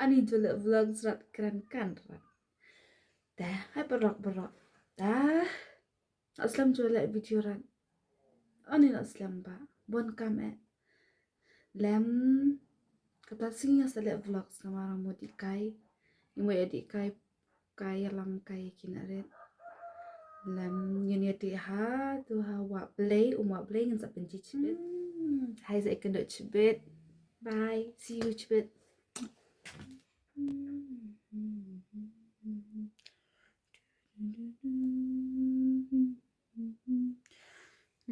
Ani juga vlog serat keren kan rat. Dah, hai berok. Dah. Aslam juga video rat. Ani aslam ba. Bon kam lem kata singa sale vlog sama orang mau dikai. Yang mau dikai kai lam kai kinaret. Lem yun yati ha tu ha wa play ngin sa penci cibit. Hai sa ikan dok cibit. Bye. See you cibit.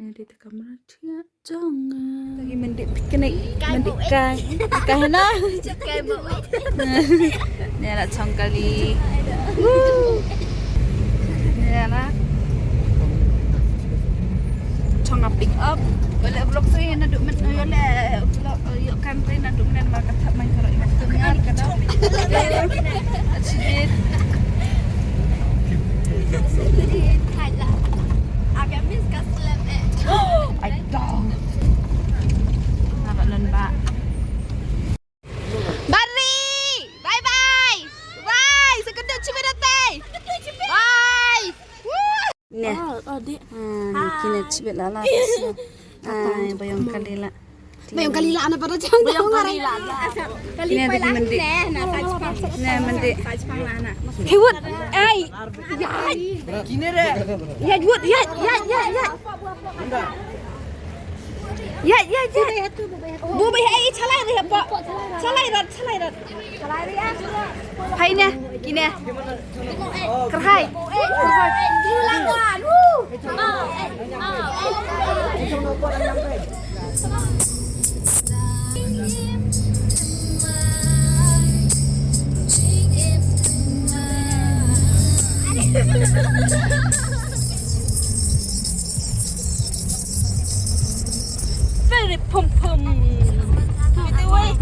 Ini di kamar dia jangan lagi mendik piknik mendik kai na kai bawa ni nak chong kali ni nak chong pick up boleh vlog saya nak duk men boleh vlog yuk kan saya nak duk men mak kata main kalau ini tengah kada asyik agak mis kaslam ai dong nak lembak Bari bye sekedar cuma datang bye nih adik kini cibet lala ai bayang kalila anak pada jangan bayang kalila ini ada mandi nah mandi hewat ai kini re ya buat ya Bubay ay chalai re po. Chalai rat. Chalai re ya. Hai ne, kini. Kerhai. Langgan. Very pum. Gitu weh.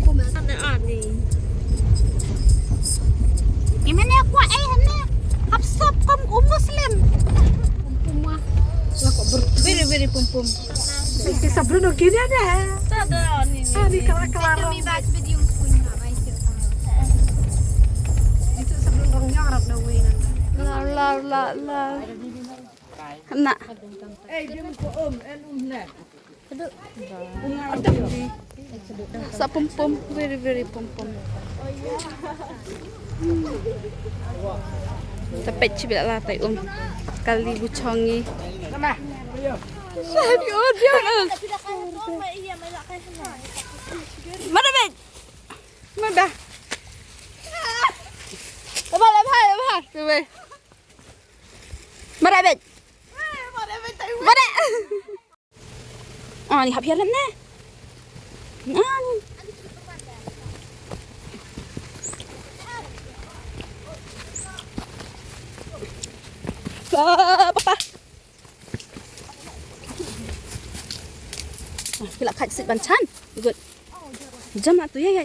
Pum ada ani. Gimana aku hana? Habsab kum muslim. Pum mah. Lah kok very pum. Kisah Bruno gini ada. Ada ni. Di kelar-kelar. Kami bahas video punya. Itu sebelum orang nyarat dah weh. La. Nak. Dia mau nak. Sa pum very pum. Tapi cibit lah tai kali bucongi. Mana? Saya dia. Mana bet? Mana? Lepas. Coba. Mana bet? Mana? Oh, ni hapialan na. Papa. Bila kat sit bancan. Good. Jam tu ya.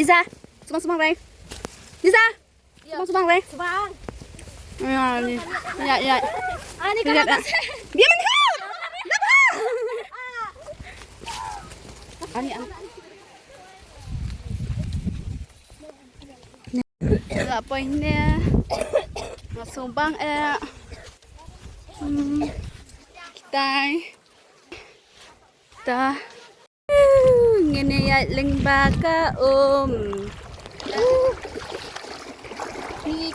Liza, semang reng. Liza. Semang reng. Semang. Ya ni. Ya. Ni kenapa? Dia mana? Kenapa? Ani. Apa ini? Masuk bang kita ngene ya lengba ka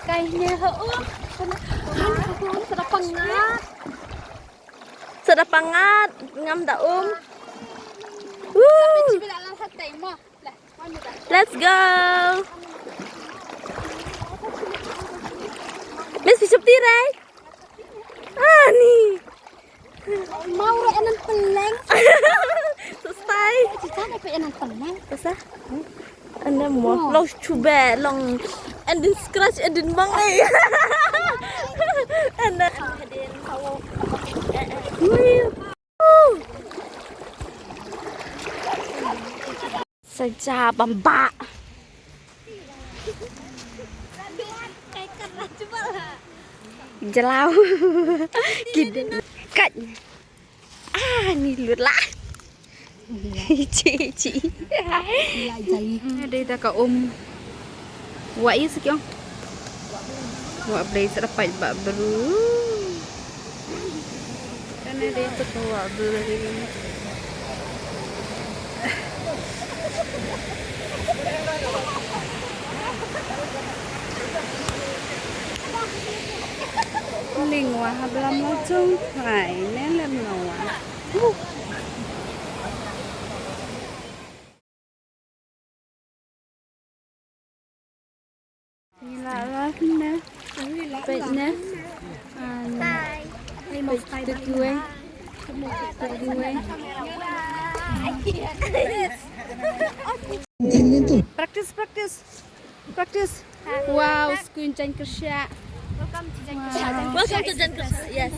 Kayaknya sedap pangat ngam da let's go Miss Bishop tirai ni mau enan peleng selesai kita nak enan peleng selesai anda mau long coba long and then scratch and then bang anda saja bamba Jelau. Gitu. Kat. Ni lụt lại. Chị. Đây ta có quậy sao kìa. Wak beli serpai bak beru. Karena dia tu wak beli. Linh hoa hablam lo chung phải nên làm ngầu. Lạ nè. Vậy nè. Tuyệt vời. Practice. Wow, screen tranh kerja. Welcome to Jan Kerja. Yes.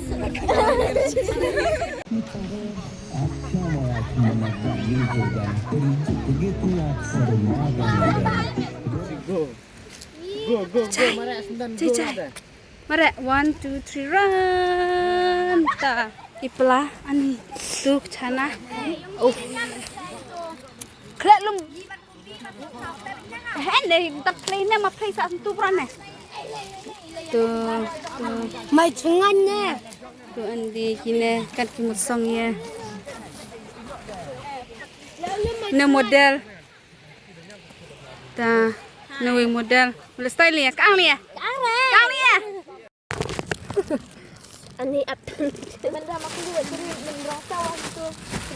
Mare, 1, 2, 3, run. Ta, ipla, ani, tuh chana. Klek lum. Deh, tak playnya ma play saat tu peran nih. Tuh. Mai cengannya. Tuh andi kini kan kimusong ya. Ini model. Ta, nawi model. Boleh style ya, kang ya. Kang ya. Ani at. Benda aku juga jadi merasa waktu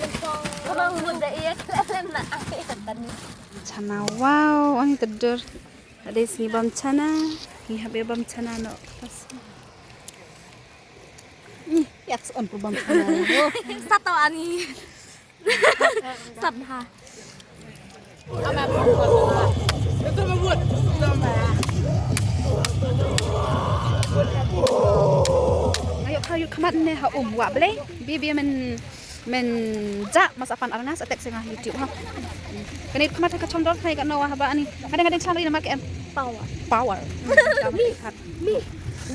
rempong. Kalau muda iya kalian nak tadi. Chana wow, ani tidur. Ada sini bam chana. Ini habis bam chana no. Pas. Ya on bam chana. Satu ani. Sabha. Ayo kamat nih ha wak boleh. Biar men jak masakan arnas atek sengah YouTube ha. Kanit kamat ka chomdor khai ka nawa haba ani. Kadang-kadang channel ini make power.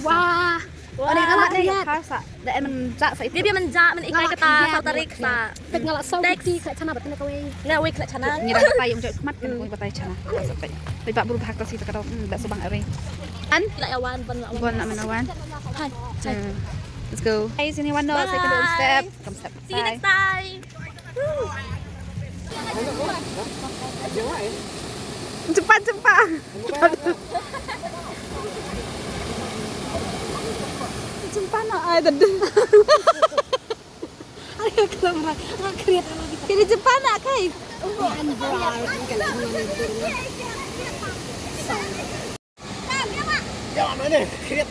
Wah. Ani kamat nih ha sa. Da men jak sa itu. Dia menjak menikai kata tarik sa. Pek ngalak sau ti kat sana batna kawe. Ngawi kena channel. Ngira tay yung kamat kan ko batay chana. Sampai. Bay ba berubah ka sita ka ba subang are. An Kila yawan ban buat nak menawan. Hai. Let's go. Hey, sini one no, second step. Come step. See you next time. Cepat. Cepat nak ay tadi. Ayo keluar. Kriat. Kini cepat nak kai. Jangan mana? Kriat.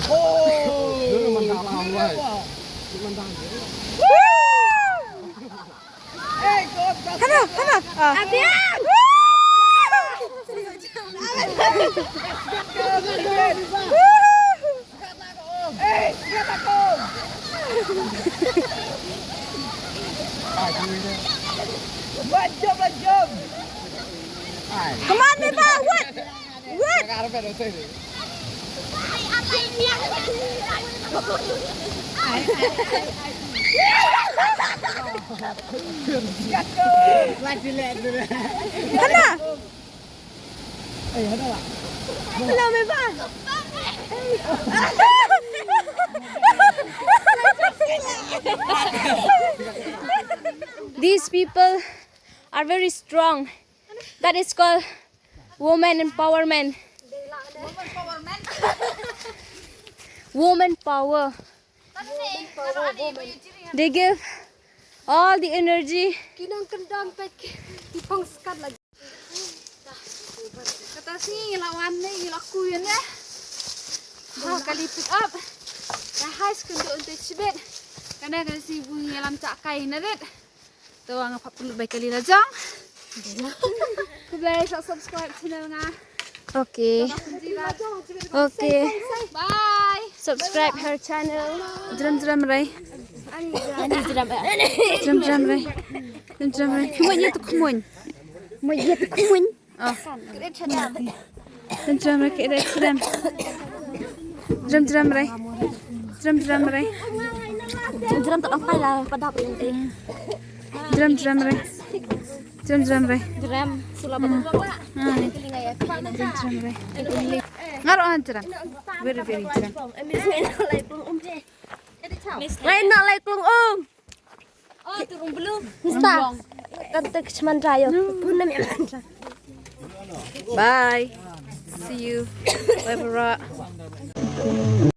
Dulu mentang lah. Kana. Adian. Jom. Come on, Neva. What? Kana. Hello, Neva. These people are very strong. That is called woman empowerment. Woman power. They give all the energy. Kinang kendang pek ipang skat lagi. Kata sih lawan nih laku ya. Kali pick up. Rahas kundu untuk sibet. Karena kasi bunyi alam cakai naret. Tuh ang perlu baik kali lajang. Kembali subscribe channel nga. Okay. Bye. Subscribe her channel. Jeram ray. Ani jeram. Jeram ray. Kemuanya tu kemuan. Mau lihat kumun. Oh. Kira cadam. Drum re kira drum. Drum re. Drum re. Jeram tak sampai lah pada apa nanti. Drum re. Drum re. Jeram sulap apa? Ah ni Telinga ya. drum re. Ngaro an drum. Very drum. Lain nak lain kelung Oh, turun belum. Mista. Kata kecuman rayo. Pun nama yang Bye. See you. Bye, Bara.